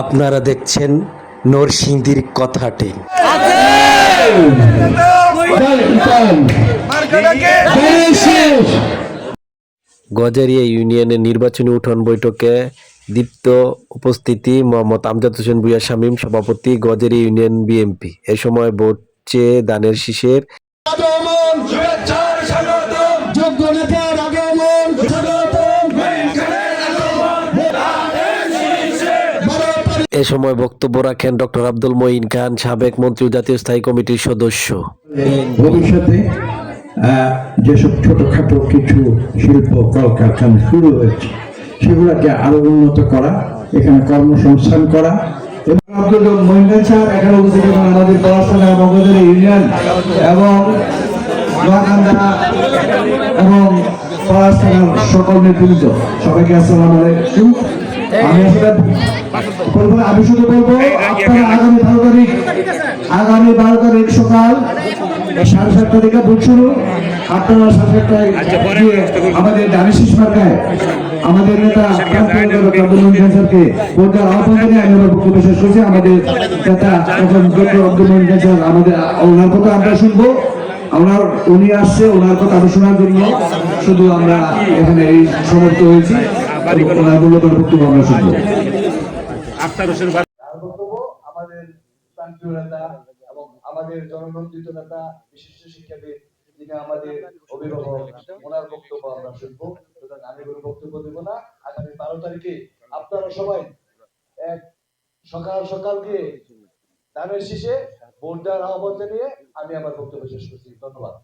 আপনারা দেখছেন নরসিংদীর কথাটি। গজারিয়া ইউনিয়নের নির্বাচনী উঠান বৈঠকে দীপ্ত উপস্থিতি মোহাম্মদ আমজাদ হোসেন ভূঁইয়া শামীম, সভাপতি, গজারিয়া ইউনিয়ন বিএনপি। এ সময় ভোট চেয়ে দানের শীষের এ সময় বক্তব্য রাখেন ডক্টর আব্দুল মঈন খান, সাবেক মন্ত্রী ও জাতীয় স্থায়ী কমিটির সদস্য। ভবিষ্যতে যেসব ছোটখাটো কিছু শিল্প কলকারখানা শুরু হয়েছে সেগুলোকে আরো উন্নত করা, এখানে কর্মসংস্থান করা। আব্দুল মঈন খান সাহেব এখানে উপস্থিত এবং আমাদের পড়াশোনা বগদের ইউনিয়ন এবং নোয়াখান্দা এবং পড়াশোনার সকল নেতৃত্ব সবাইকে আসসালামু আলাইকুম। আমি শুধু বলবো আপনারা আগামী 12 তারিখ সকাল 7:30 থেকে ভোট শুরু। আপনারা 7:30টায় আমাদের দানিশ মার্কায় আমাদের নেতা আব্দুল মঈন স্যারকে ভোট দেওয়ার আহ্বান জানিয়ে আমি আমার বক্তব্য শেষ করছি। আমাদের নেতা ডক্টর আব্দুল মঈন স্যার আমাদের ওনার কথা আমরা শুনবো। উনি আসছে, ওনার কথা আমরা শোনার জন্য শুধু আমরা এখানে এই সমর্থ হয়েছি। ওনার মূল্যবান বক্তব্য আমরা শুনবো। আমাদের প্রান্তীয় নেতা এবং আমাদের জননন্দিত নেতা, বিশিষ্ট শিক্ষাবিদ, যিনি আমাদের অভিভাবক, ওনার বক্তব্য আমরা শুনবো। সুতরাং আমি কোনো বক্তব্য দেবো না। আগামী 12 তারিখে আপনারা সবাই এক সকাল গিয়ে ধানের শীষে ভোট দেওয়ার আহ্বান জানিয়ে আমি আমার বক্তব্য শেষ করছি। ধন্যবাদ।